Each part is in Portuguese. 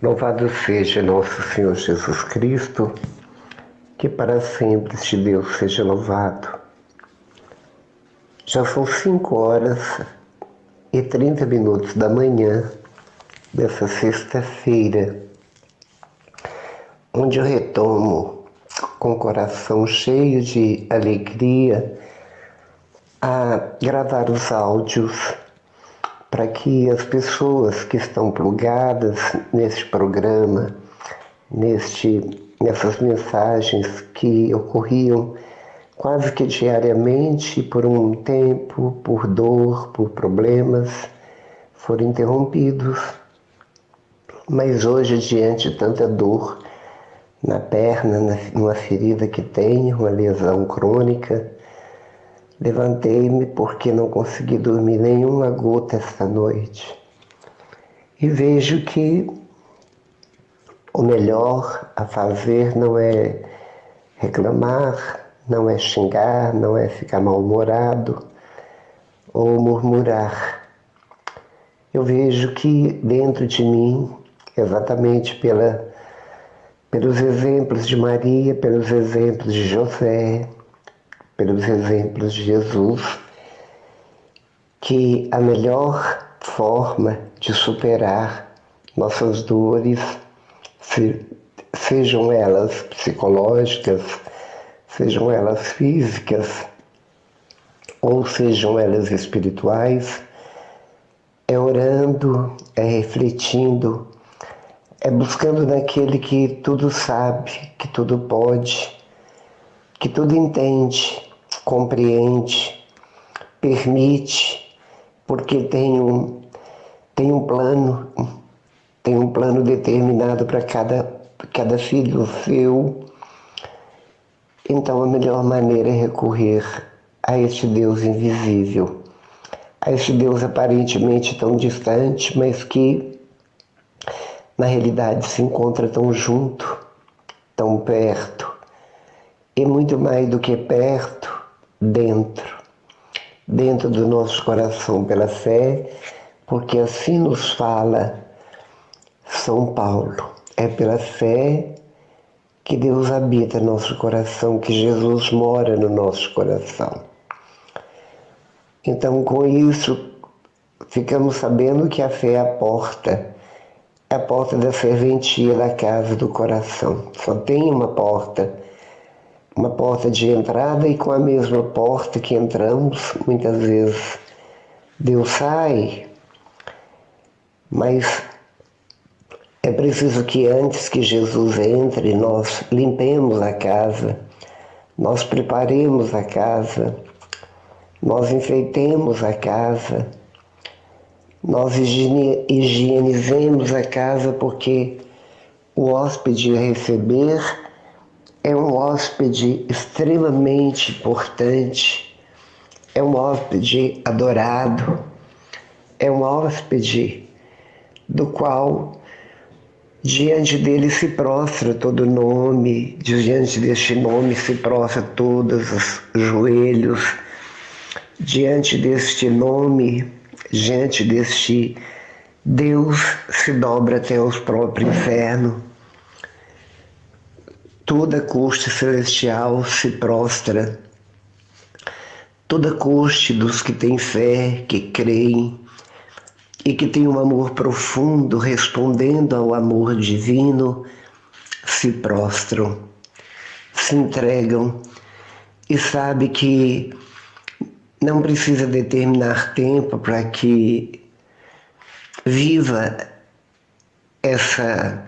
Louvado seja nosso Senhor Jesus Cristo, que para sempre este Deus seja louvado. Já são 5h30 da manhã dessa sexta-feira, onde eu retomo com o coração cheio de alegria a gravar os áudios para que as pessoas que estão plugadas nesse programa, nessas mensagens que ocorriam quase que diariamente por um tempo, por dor, por problemas, foram interrompidos. Mas hoje, diante de tanta dor na perna, numa ferida que tenho, uma lesão crônica, levantei-me porque não consegui dormir nenhuma gota esta noite. E vejo que o melhor a fazer não é reclamar, não é xingar, não é ficar mal-humorado ou murmurar. Eu vejo que dentro de mim, exatamente pelos exemplos de Maria, pelos exemplos de José, pelos exemplos de Jesus, que a melhor forma de superar nossas dores, sejam elas psicológicas, sejam elas físicas, ou sejam elas espirituais, é orando, é refletindo, é buscando naquele que tudo sabe, que tudo pode, que tudo entende, compreende, permite, porque tem um plano determinado para cada filho seu. Então a melhor maneira é recorrer a este Deus invisível, a este Deus aparentemente tão distante, mas que na realidade se encontra tão junto, tão perto, e muito mais do que perto, dentro do nosso coração pela fé, porque assim nos fala São Paulo. É pela fé que Deus habita no nosso coração, que Jesus mora no nosso coração. Então, com isso, ficamos sabendo que a fé é a porta da serventia da casa do coração. Só tem uma porta de entrada, e com a mesma porta que entramos, muitas vezes Deus sai, mas é preciso que antes que Jesus entre, nós limpemos a casa, nós preparemos a casa, nós enfeitemos a casa, nós higienizemos a casa, porque o hóspede a receber é um hóspede extremamente importante, é um hóspede adorado, é um hóspede do qual diante dele se prostra todo nome, diante deste nome se prostra todos os joelhos, diante deste nome, diante deste Deus se dobra até o próprio inferno. Toda corte celestial se prostra, toda corte dos que têm fé, que creem e que têm um amor profundo respondendo ao amor divino, se prostram, se entregam e sabe que não precisa determinar tempo para que viva essa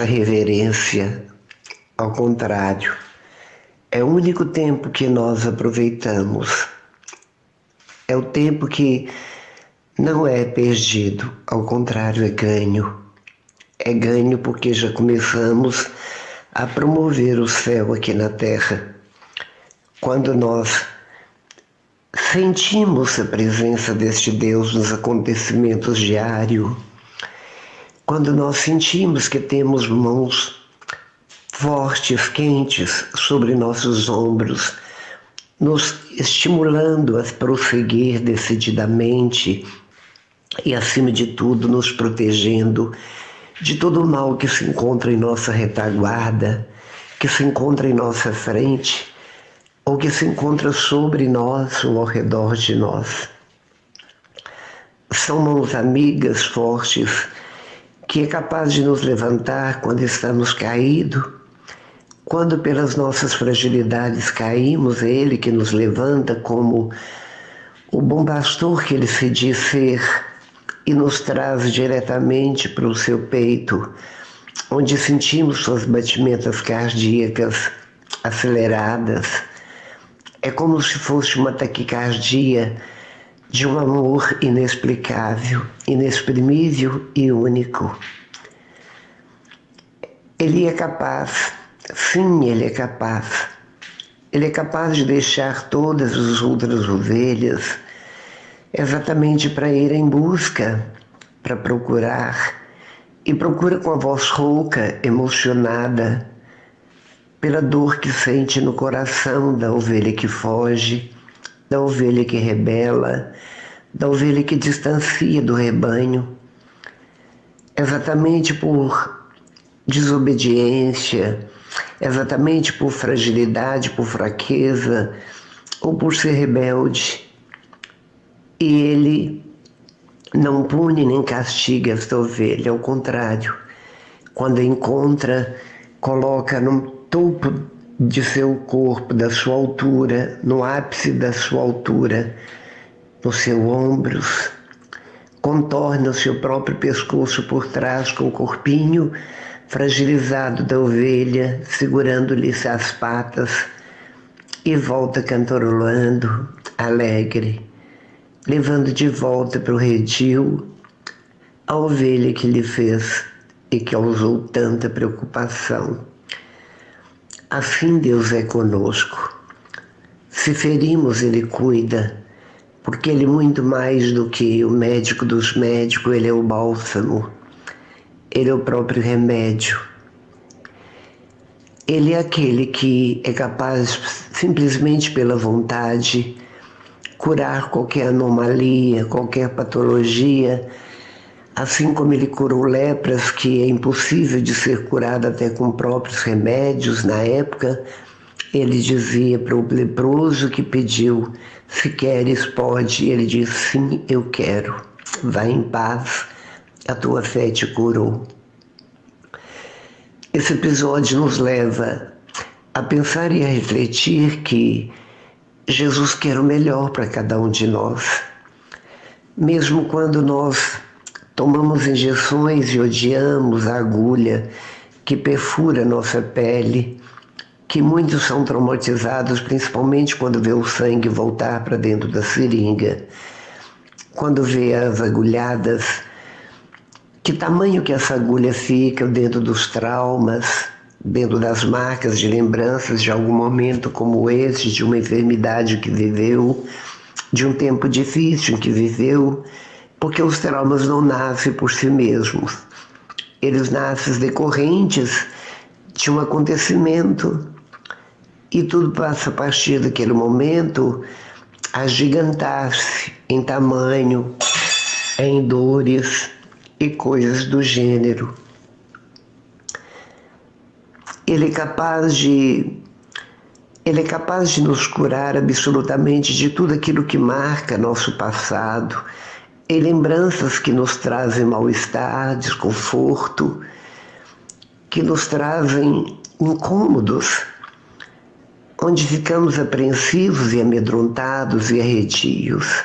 reverência. Ao contrário, é o único tempo que nós aproveitamos. É o tempo que não é perdido, ao contrário, é ganho. É ganho porque já começamos a promover o céu aqui na terra. Quando nós sentimos a presença deste Deus nos acontecimentos diários, quando nós sentimos que temos mãos fortes, quentes sobre nossos ombros, nos estimulando a prosseguir decididamente e, acima de tudo, nos protegendo de todo o mal que se encontra em nossa retaguarda, que se encontra em nossa frente, ou que se encontra sobre nós ou ao redor de nós. São mãos amigas fortes, que é capaz de nos levantar quando estamos caídos. Quando pelas nossas fragilidades caímos, é Ele que nos levanta como o bom pastor que Ele se diz ser e nos traz diretamente para o seu peito, onde sentimos suas batimentas cardíacas aceleradas. É como se fosse uma taquicardia de um amor inexplicável, inexprimível e único. Ele é capaz, sim, Ele é capaz. Ele é capaz de deixar todas as outras ovelhas exatamente para ir em busca, para procurar, e procura com a voz rouca, emocionada, pela dor que sente no coração da ovelha que foge, da ovelha que rebela, da ovelha que distancia do rebanho, exatamente por desobediência, exatamente por fragilidade, por fraqueza, ou por ser rebelde. E Ele não pune nem castiga esta ovelha, ao contrário, quando a encontra, coloca no topo de seu corpo, da sua altura, no ápice da sua altura, nos seus ombros, contorna o seu próprio pescoço por trás com o corpinho fragilizado da ovelha, segurando-lhe as patas, e volta cantarolando, alegre, levando de volta para o redil a ovelha que lhe fez e que causou tanta preocupação. Assim Deus é conosco. Se ferimos, Ele cuida, porque Ele é muito mais do que o médico dos médicos, Ele é o bálsamo, Ele é o próprio remédio. Ele é aquele que é capaz, simplesmente pela vontade, curar qualquer anomalia, qualquer patologia, assim como Ele curou lepras, que é impossível de ser curada até com próprios remédios. Na época, Ele dizia para o leproso que pediu: se queres, pode. E Ele disse: sim, eu quero. Vá em paz, a tua fé te curou. Esse episódio nos leva a pensar e a refletir que Jesus quer o melhor para cada um de nós. Mesmo quando nós tomamos injeções e odiamos a agulha que perfura nossa pele, que muitos são traumatizados, principalmente quando vê o sangue voltar para dentro da seringa, quando vê as agulhadas, que tamanho que essa agulha fica dentro dos traumas, dentro das marcas de lembranças de algum momento como esse, de uma enfermidade que viveu, de um tempo difícil que viveu, porque os traumas não nascem por si mesmos. Eles nascem decorrentes de um acontecimento e tudo passa a partir daquele momento a gigantar-se em tamanho, em dores e coisas do gênero. Ele é capaz de nos curar absolutamente de tudo aquilo que marca nosso passado, e lembranças que nos trazem mal-estar, desconforto, que nos trazem incômodos, onde ficamos apreensivos e amedrontados e arredios.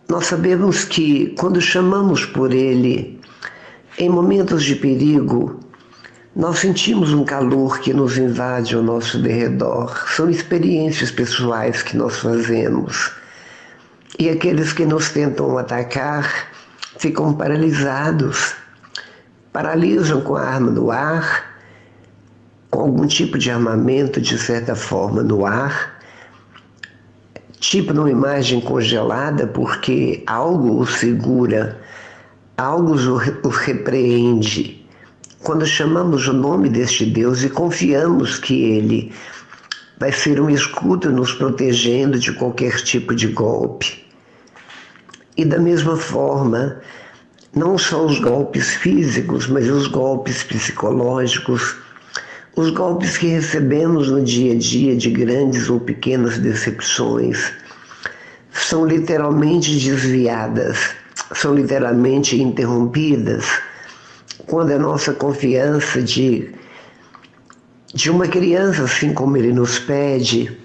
Nós sabemos que quando chamamos por Ele, em momentos de perigo, nós sentimos um calor que nos invade ao nosso derredor. São experiências pessoais que nós fazemos. E aqueles que nos tentam atacar ficam paralisados, paralisam com a arma no ar, com algum tipo de armamento, de certa forma, no ar, tipo numa imagem congelada, porque algo o segura, algo o repreende. Quando chamamos o nome deste Deus e confiamos que Ele vai ser um escudo nos protegendo de qualquer tipo de golpe. E da mesma forma, não só os golpes físicos, mas os golpes psicológicos, os golpes que recebemos no dia a dia de grandes ou pequenas decepções, são literalmente desviadas, são literalmente interrompidas quando a nossa confiança de uma criança, assim como ele nos pede,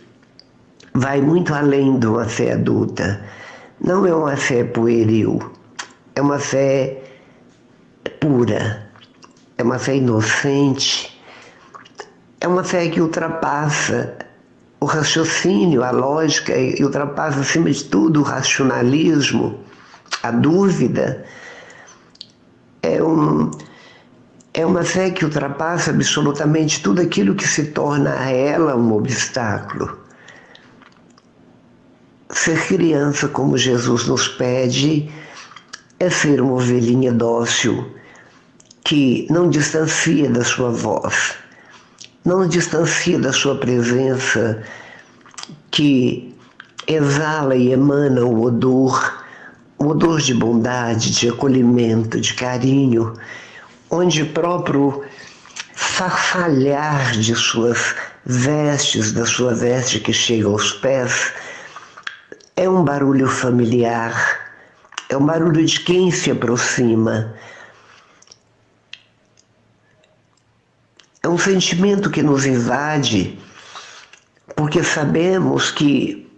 vai muito além de uma fé adulta. Não é uma fé pueril, é uma fé pura, é uma fé inocente, é uma fé que ultrapassa o raciocínio, a lógica, e ultrapassa, acima de tudo, o racionalismo, a dúvida. É uma fé que ultrapassa absolutamente tudo aquilo que se torna a ela um obstáculo. Ser criança, como Jesus nos pede, é ser uma ovelhinha dócil que não distancia da sua voz, não distancia da sua presença, que exala e emana o odor de bondade, de acolhimento, de carinho, onde o próprio farfalhar de suas vestes, da sua veste que chega aos pés, é um barulho familiar, é um barulho de quem se aproxima. É um sentimento que nos invade, porque sabemos que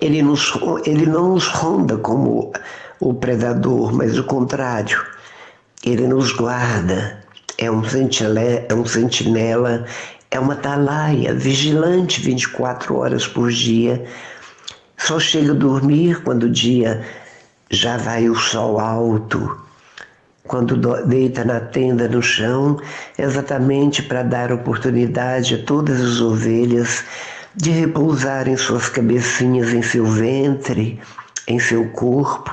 ele não nos ronda como o predador, mas o contrário. Ele nos guarda, é um sentinela, é uma atalaia, vigilante 24 horas por dia. Só chega a dormir quando o dia já vai o sol alto, quando deita na tenda no chão, exatamente para dar oportunidade a todas as ovelhas de repousar em suas cabecinhas, em seu ventre, em seu corpo.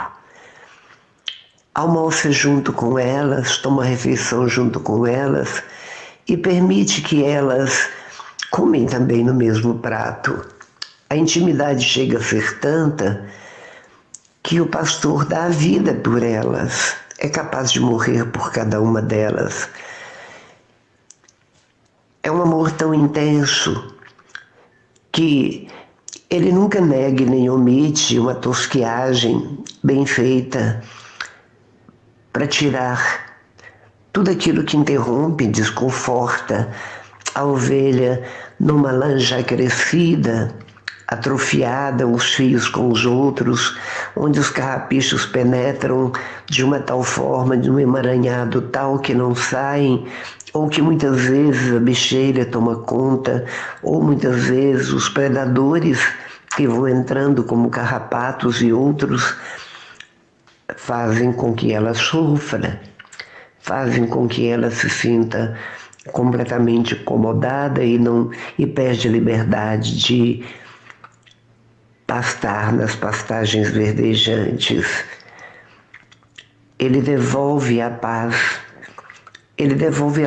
Almoça junto com elas, toma refeição junto com elas e permite que elas comem também no mesmo prato. A intimidade chega a ser tanta que o pastor dá a vida por elas, é capaz de morrer por cada uma delas. É um amor tão intenso que ele nunca nega nem omite uma tosquiagem bem feita para tirar tudo aquilo que interrompe, desconforta a ovelha numa lã já crescida, atrofiada uns fios com os outros, onde os carrapichos penetram de uma tal forma, de um emaranhado tal que não saem, ou que muitas vezes a bicheira toma conta, ou muitas vezes os predadores que vão entrando como carrapatos e outros fazem com que ela sofra, fazem com que ela se sinta completamente incomodada e perde a liberdade de pastar nas pastagens verdejantes. Ele devolve a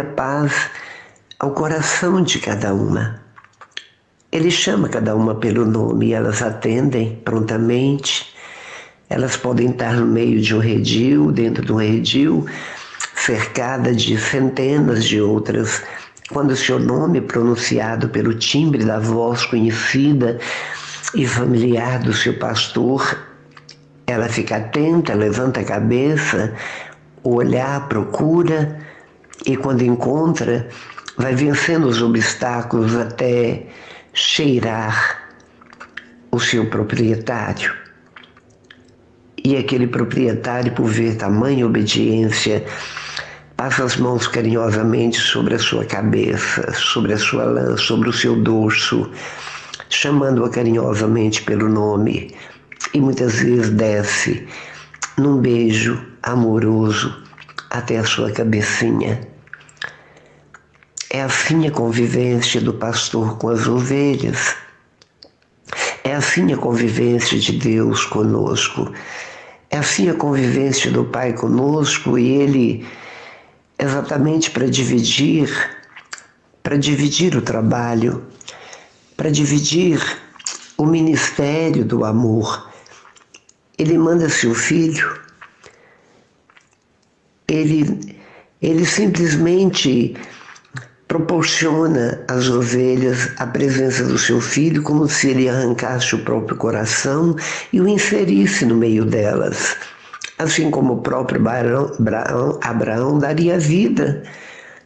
paz ao coração de cada uma. Ele chama cada uma pelo nome e elas atendem prontamente. Elas podem estar no meio de um redil, dentro de um redil, cercada de centenas de outras. Quando o seu nome é pronunciado pelo timbre da voz conhecida e familiar do seu pastor, ela fica atenta, levanta a cabeça, o olhar procura e quando encontra, vai vencendo os obstáculos até cheirar o seu proprietário. E aquele proprietário, por ver tamanha obediência, passa as mãos carinhosamente sobre a sua cabeça, sobre a sua lã, sobre o seu dorso, chamando-a carinhosamente pelo nome, e muitas vezes desce num beijo amoroso até a sua cabecinha. É assim a convivência do pastor com as ovelhas. É assim a convivência de Deus conosco. É assim a convivência do Pai conosco, e Ele, exatamente para dividir o trabalho, para dividir o ministério do amor, Ele manda seu Filho ele simplesmente proporciona às ovelhas a presença do seu filho como se ele arrancasse o próprio coração e o inserisse no meio delas. Assim como o próprio Abraão daria vida.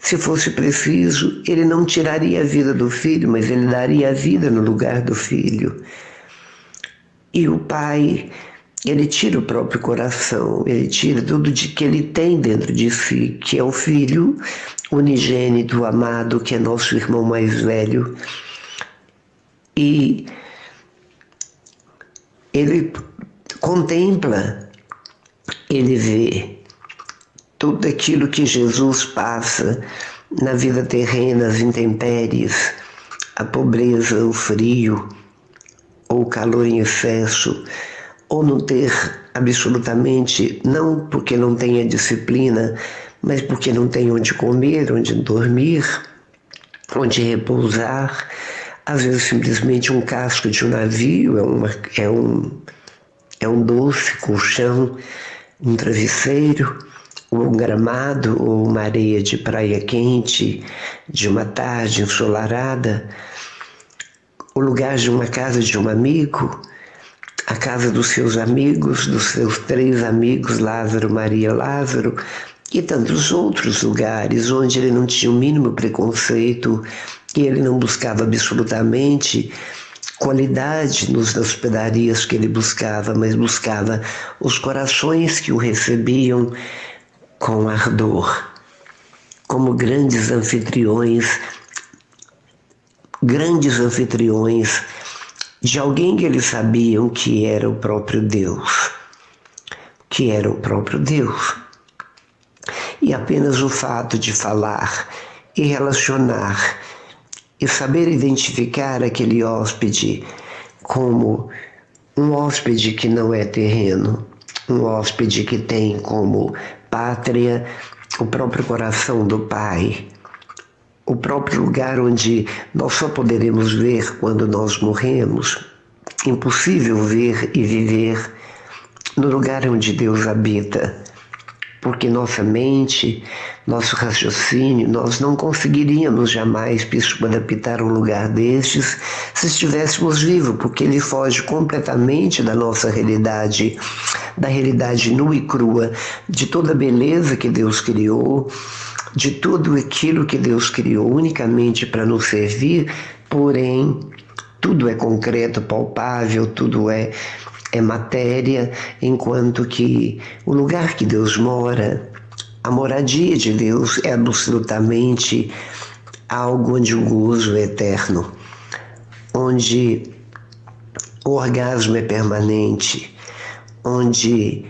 Se fosse preciso, ele não tiraria a vida do filho, mas ele daria a vida no lugar do filho. E o pai, ele tira o próprio coração, ele tira tudo de que ele tem dentro de si, que é o filho unigênito, amado, que é nosso irmão mais velho. E ele contempla, ele vê tudo aquilo que Jesus passa na vida terrena, as intempéries, a pobreza, o frio, ou o calor em excesso, ou não ter absolutamente, não porque não tenha disciplina, mas porque não tem onde comer, onde dormir, onde repousar. Às vezes simplesmente um casco de um navio é um doce colchão, um travesseiro, ou um gramado, ou uma areia de praia quente, de uma tarde ensolarada, o lugar de uma casa de um amigo, a casa dos seus amigos, dos seus 3 amigos, Lázaro, Maria, Lázaro, e tantos outros lugares onde ele não tinha o mínimo preconceito, e ele não buscava absolutamente qualidade nas hospedarias que ele buscava, mas buscava os corações que o recebiam com ardor, como grandes anfitriões de alguém que eles sabiam que era o próprio Deus, E apenas o fato de falar e relacionar e saber identificar aquele hóspede como um hóspede que não é terreno, um hóspede que tem como pátria o próprio coração do Pai, o próprio lugar onde nós só poderemos ver quando nós morremos, impossível ver e viver no lugar onde Deus habita, porque nossa mente, nosso raciocínio, nós não conseguiríamos jamais adaptar um lugar destes se estivéssemos vivos, porque ele foge completamente da nossa realidade, da realidade nua e crua, de toda a beleza que Deus criou, de tudo aquilo que Deus criou unicamente para nos servir, porém, tudo é concreto, palpável, tudo é matéria, enquanto que o lugar que Deus mora, a moradia de Deus é absolutamente algo onde o gozo é eterno, onde o orgasmo é permanente, onde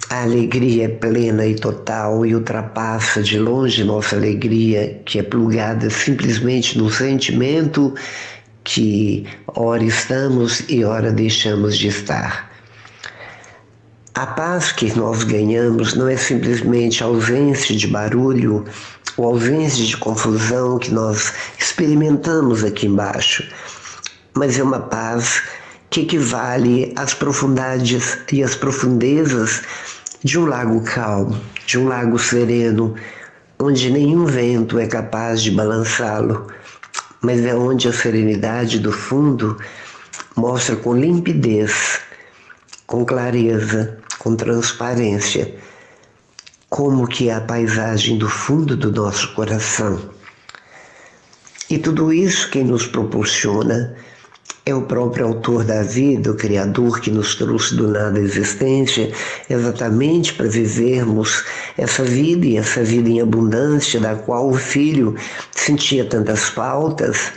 a alegria é plena e total e ultrapassa de longe nossa alegria, que é plugada simplesmente no sentimento que ora estamos e ora deixamos de estar. A paz que nós ganhamos não é simplesmente a ausência de barulho ou ausência de confusão que nós experimentamos aqui embaixo, mas é uma paz que equivale às profundidades e às profundezas de um lago calmo, de um lago sereno, onde nenhum vento é capaz de balançá-lo, mas é onde a serenidade do fundo mostra com limpidez, com clareza, com transparência, como que é a paisagem do fundo do nosso coração. E tudo isso quem nos proporciona é o próprio autor da vida, o Criador que nos trouxe do nada à existência, exatamente para vivermos essa vida e essa vida em abundância, da qual o Filho sentia tantas faltas,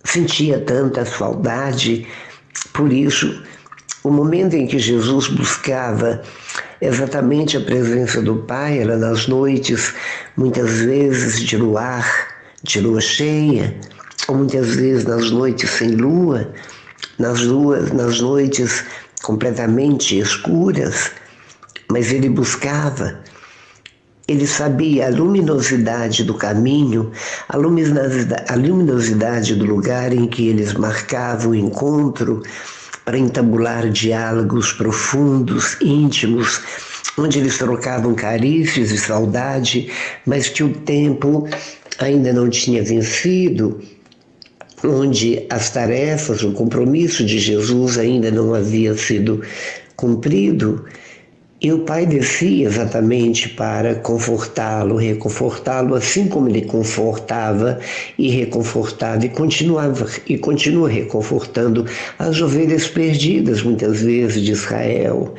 sentia tanta saudade. Por isso, o momento em que Jesus buscava exatamente a presença do Pai era nas noites, muitas vezes de lua cheia, ou muitas vezes nas noites sem lua, nas noites completamente escuras, mas ele buscava, ele sabia a luminosidade do caminho, a luminosidade do lugar em que eles marcavam o encontro para entabular diálogos profundos, íntimos, onde eles trocavam carícias e saudade, mas que o tempo ainda não tinha vencido, onde as tarefas, o compromisso de Jesus ainda não havia sido cumprido, e o Pai descia exatamente para confortá-lo, reconfortá-lo, assim como ele confortava e reconfortava e continua reconfortando as ovelhas perdidas, muitas vezes, de Israel,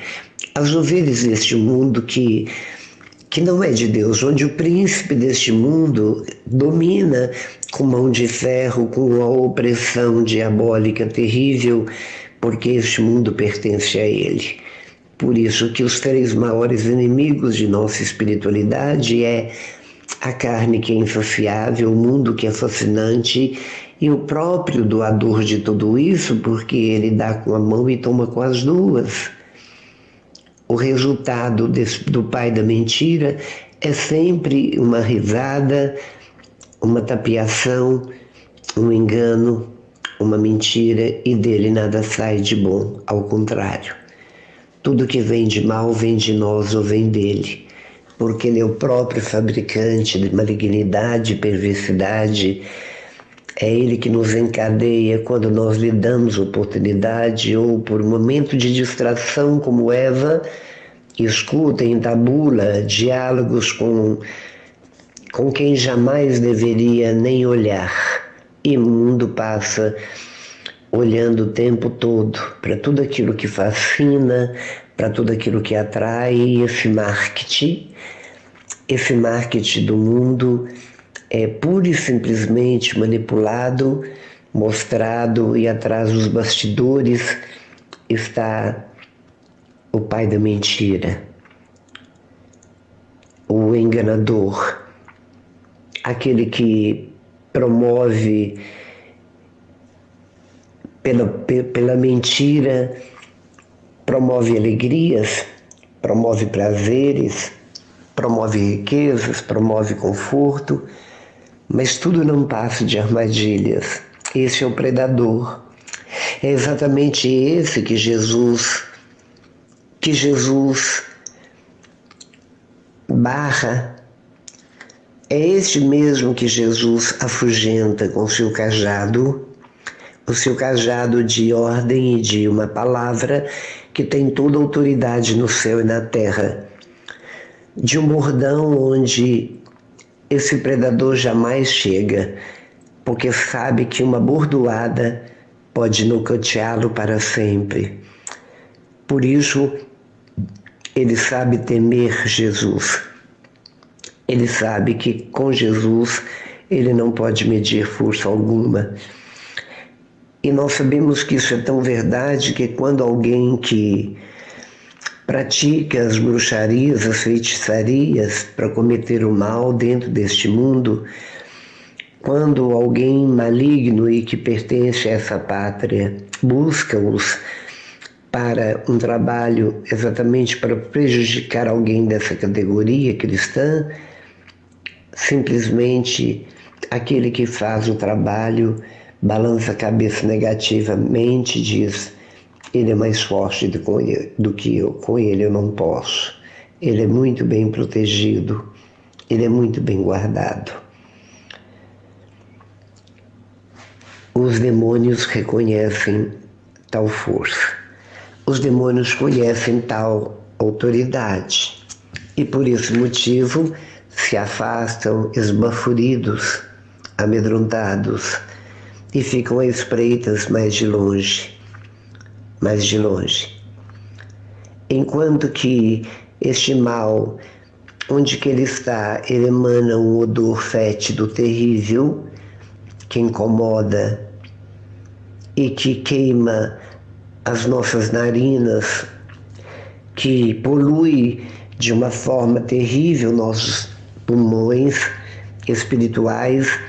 as ovelhas deste mundo que não é de Deus, onde o príncipe deste mundo domina com mão de ferro, com uma opressão diabólica terrível, porque este mundo pertence a ele. Por isso que os 3 maiores inimigos de nossa espiritualidade é a carne que é insaciável, o mundo que é fascinante e o próprio doador de tudo isso, porque ele dá com a mão e toma com as duas. O resultado do pai da mentira é sempre uma risada, uma tapiação, um engano, uma mentira, e dele nada sai de bom, ao contrário. Tudo que vem de mal vem de nós ou vem dele, porque ele é o próprio fabricante de malignidade e perversidade. É ele que nos encadeia quando nós lhe damos oportunidade, ou por um momento de distração, como Eva, escuta, entabula diálogos com quem jamais deveria nem olhar. E o mundo passa olhando o tempo todo para tudo aquilo que fascina, para tudo aquilo que atrai, e esse marketing do mundo é pura e simplesmente manipulado, mostrado, e atrás dos bastidores está o pai da mentira, o enganador, aquele que promove pela mentira, promove alegrias, promove prazeres, promove riquezas, promove conforto, mas tudo não passa de armadilhas. Esse é o predador. É exatamente esse que Jesus barra. É este mesmo que Jesus afugenta com seu cajado, o seu cajado de ordem e de uma palavra que tem toda a autoridade no céu e na terra, de um bordão onde esse predador jamais chega, porque sabe que uma bordoada pode nocauteá-lo para sempre. Por isso, ele sabe temer Jesus. Ele sabe que com Jesus ele não pode medir força alguma. E nós sabemos que isso é tão verdade que quando alguém que pratica as bruxarias, as feitiçarias para cometer o mal dentro deste mundo, quando alguém maligno e que pertence a essa pátria busca-os para um trabalho exatamente para prejudicar alguém dessa categoria cristã, simplesmente aquele que faz o trabalho balança a cabeça negativamente e diz: ele é mais forte do que eu, com ele eu não posso. Ele é muito bem protegido, ele é muito bem guardado. Os demônios reconhecem tal força. Os demônios conhecem tal autoridade e por esse motivo se afastam esbaforidos, amedrontados, e ficam à espreitas mais de longe. Enquanto que este mal, onde que ele está, ele emana um odor fétido terrível, que incomoda e que queima as nossas narinas, que polui de uma forma terrível nossos pulmões espirituais.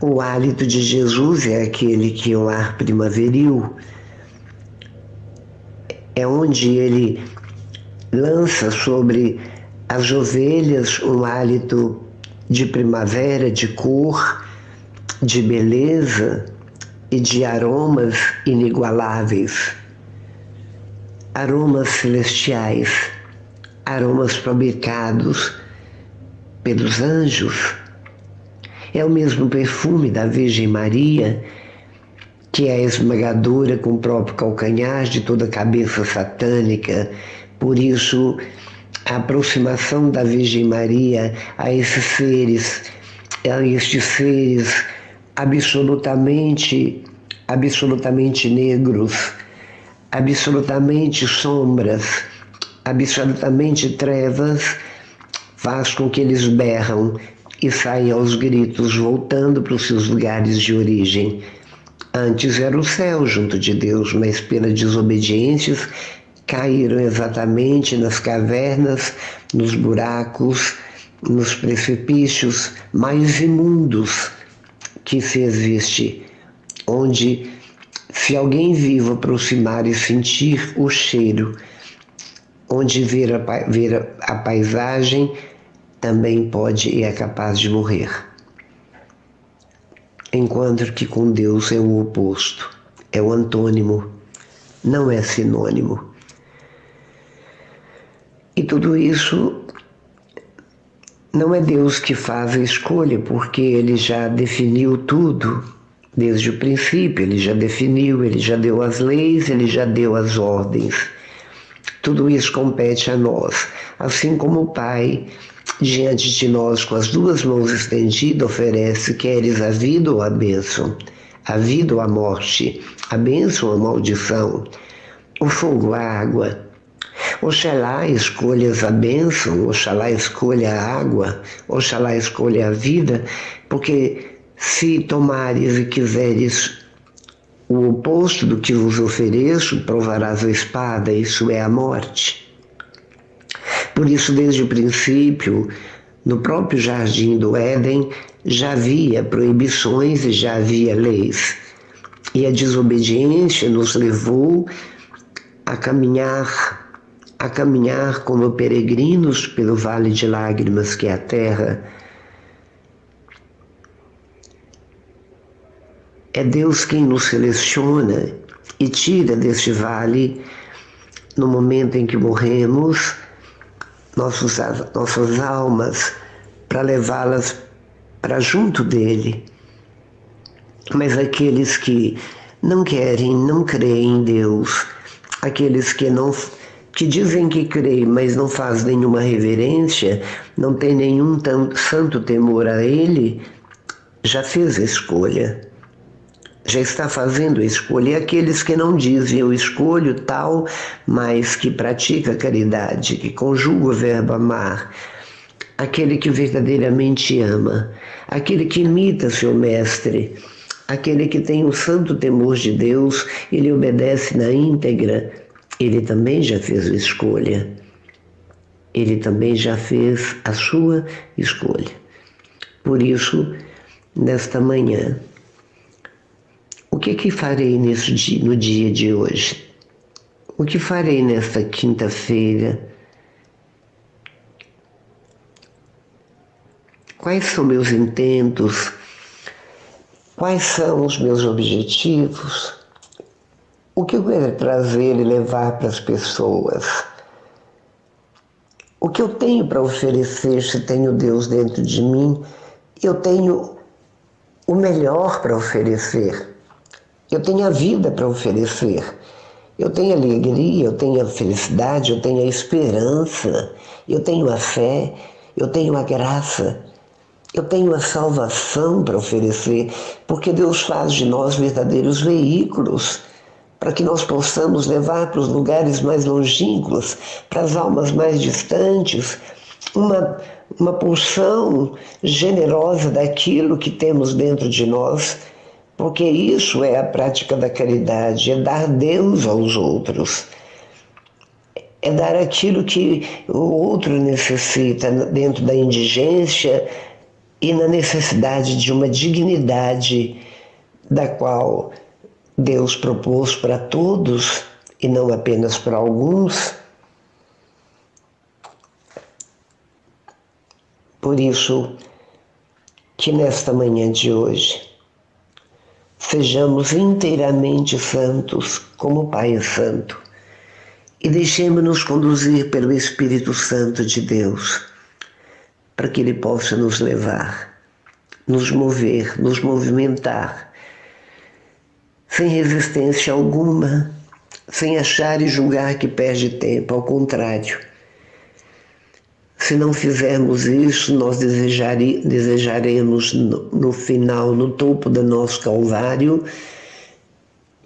O hálito de Jesus é aquele que é um ar primaveril, é onde ele lança sobre as ovelhas um hálito de primavera, de cor, de beleza e de aromas inigualáveis, aromas celestiais, aromas fabricados pelos anjos. É o mesmo perfume da Virgem Maria, que é a esmagadora com o próprio calcanhar de toda a cabeça satânica. Por isso, a aproximação da Virgem Maria a estes seres absolutamente negros, absolutamente sombras, absolutamente trevas, faz com que eles berram e saiam aos gritos, voltando para os seus lugares de origem. Antes era o céu junto de Deus, mas pela desobediência caíram exatamente nas cavernas, nos buracos, nos precipícios mais imundos que se existe, onde, se alguém vivo aproximar e sentir o cheiro, onde ver a paisagem, também pode e é capaz de morrer. Enquanto que com Deus é o oposto, é o antônimo, não é sinônimo. E tudo isso não é Deus que faz a escolha, porque Ele já definiu tudo desde o princípio. Ele já definiu, Ele já deu as leis, Ele já deu as ordens. Tudo isso compete a nós, assim como o Pai, diante de nós, com as duas mãos estendidas, oferece: queres a vida ou a bênção? A vida ou a morte? A bênção ou a maldição? O fogo ou a água? Oxalá escolhas a bênção, oxalá escolha a água, oxalá escolha a vida, porque se tomares e quiseres o oposto do que vos ofereço, provarás a espada, isso é a morte. Por isso, desde o princípio, no próprio jardim do Éden, já havia proibições e já havia leis. E a desobediência nos levou a caminhar como peregrinos pelo vale de lágrimas que é a terra. É Deus quem nos seleciona e tira deste vale no momento em que morremos nossas almas, para levá-las para junto dele. Mas aqueles que não querem, não creem em Deus, aqueles que dizem que creem, mas não fazem nenhuma reverência, não tem nenhum santo temor a Ele, já fez a escolha. Já está fazendo a escolha. E aqueles que não dizem eu escolho tal, mas que pratica a caridade, que conjuga o verbo amar, aquele que verdadeiramente ama, aquele que imita seu mestre, aquele que tem o santo temor de Deus, ele obedece na íntegra, ele também já fez a escolha. Ele também já fez a sua escolha. Por isso, nesta manhã, o que farei no dia de hoje? O que farei nesta quinta-feira? Quais são meus intentos? Quais são os meus objetivos? O que eu quero trazer e levar para as pessoas? O que eu tenho para oferecer se tenho Deus dentro de mim? Eu tenho o melhor para oferecer. Eu tenho a vida para oferecer. Eu tenho a alegria, eu tenho a felicidade, eu tenho a esperança, eu tenho a fé, eu tenho a graça, eu tenho a salvação para oferecer, porque Deus faz de nós verdadeiros veículos para que nós possamos levar para os lugares mais longínquos, para as almas mais distantes, uma porção generosa daquilo que temos dentro de nós, porque isso é a prática da caridade, é dar Deus aos outros, é dar aquilo que o outro necessita dentro da indigência e na necessidade de uma dignidade da qual Deus propôs para todos e não apenas para alguns. Por isso, que nesta manhã de hoje, sejamos inteiramente santos, como o Pai é santo, e deixemos-nos conduzir pelo Espírito Santo de Deus, para que Ele possa nos levar, nos mover, nos movimentar, sem resistência alguma, sem achar e julgar que perde tempo, ao contrário. Se não fizermos isso, nós desejaremos no final, no topo do nosso Calvário,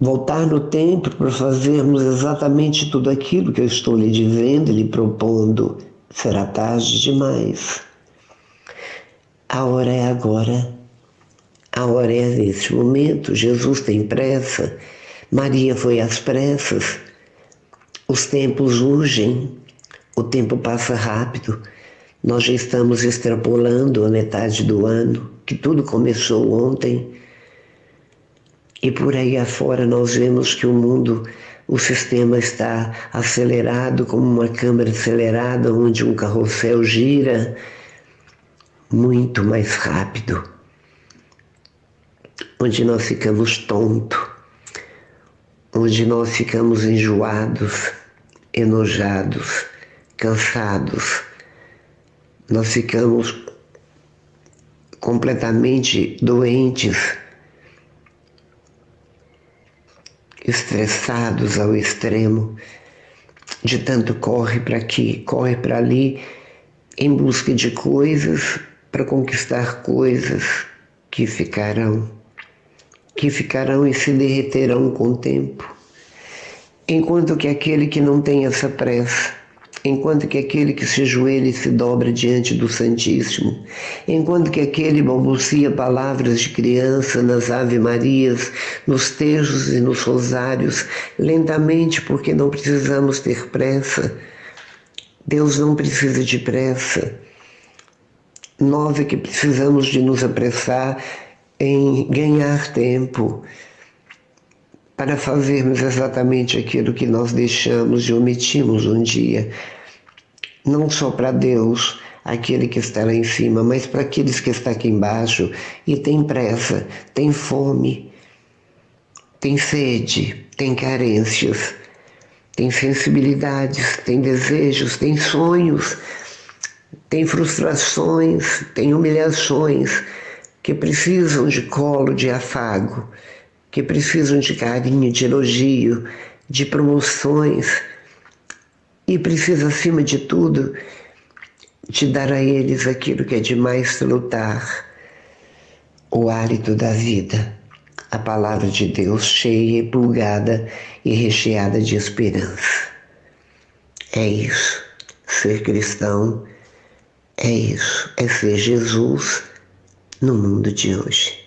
voltar no tempo para fazermos exatamente tudo aquilo que eu estou lhe dizendo, lhe propondo. Será tarde demais. A hora é agora. A hora é neste momento. Jesus tem pressa. Maria foi às pressas. Os tempos urgem. O tempo passa rápido. Nós já estamos extrapolando a metade do ano, que tudo começou ontem. E por aí afora nós vemos que o mundo, o sistema está acelerado como uma câmara acelerada, onde um carrossel gira muito mais rápido, onde nós ficamos tontos, onde nós ficamos enjoados, enojados, cansados. Nós ficamos completamente doentes, estressados ao extremo, de tanto corre para aqui, corre para ali, em busca de coisas, para conquistar coisas que ficarão e se derreterão com o tempo. Enquanto que aquele que não tem essa pressa, enquanto que aquele que se ajoelha e se dobra diante do Santíssimo, enquanto que aquele balbucia palavras de criança nas Ave-Marias, nos terços e nos rosários, lentamente, porque não precisamos ter pressa. Deus não precisa de pressa. Nós é que precisamos de nos apressar em ganhar tempo para fazermos exatamente aquilo que nós deixamos e omitimos um dia. Não só para Deus, aquele que está lá em cima, mas para aqueles que estão aqui embaixo e tem pressa, tem fome, tem sede, tem carências, tem sensibilidades, tem desejos, tem sonhos, tem frustrações, tem humilhações, que precisam de colo, de afago, que precisam de carinho, de elogio, de promoções, e precisa, acima de tudo, de dar a eles aquilo que é de mais salutar, o hálito da vida, a palavra de Deus cheia, plugada e recheada de esperança. É isso, ser cristão, é isso, é ser Jesus no mundo de hoje.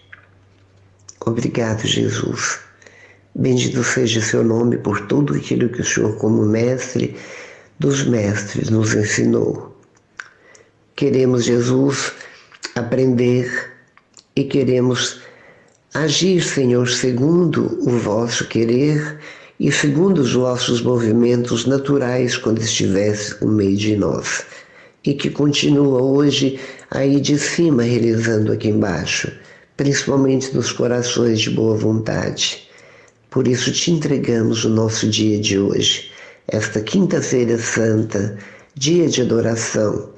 Obrigado, Jesus. Bendito seja seu nome por tudo aquilo que o Senhor, como mestre dos mestres, nos ensinou. Queremos, Jesus, aprender e queremos agir, Senhor, segundo o vosso querer e segundo os vossos movimentos naturais quando estivesse no meio de nós. E que continua hoje aí de cima realizando aqui embaixo, principalmente nos corações de boa vontade. Por isso te entregamos o nosso dia de hoje, esta quinta-feira santa, dia de adoração,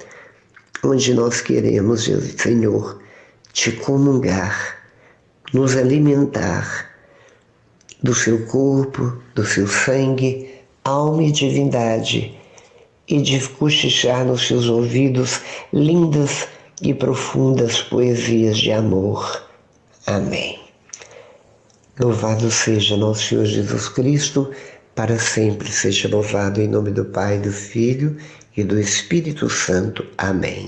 onde nós queremos, Senhor, te comungar, nos alimentar do seu corpo, do seu sangue, alma e divindade, e de cochichar nos seus ouvidos lindas e profundas poesias de amor. Amém. Louvado seja nosso Senhor Jesus Cristo, para sempre seja louvado, em nome do Pai, do Filho e do Espírito Santo. Amém.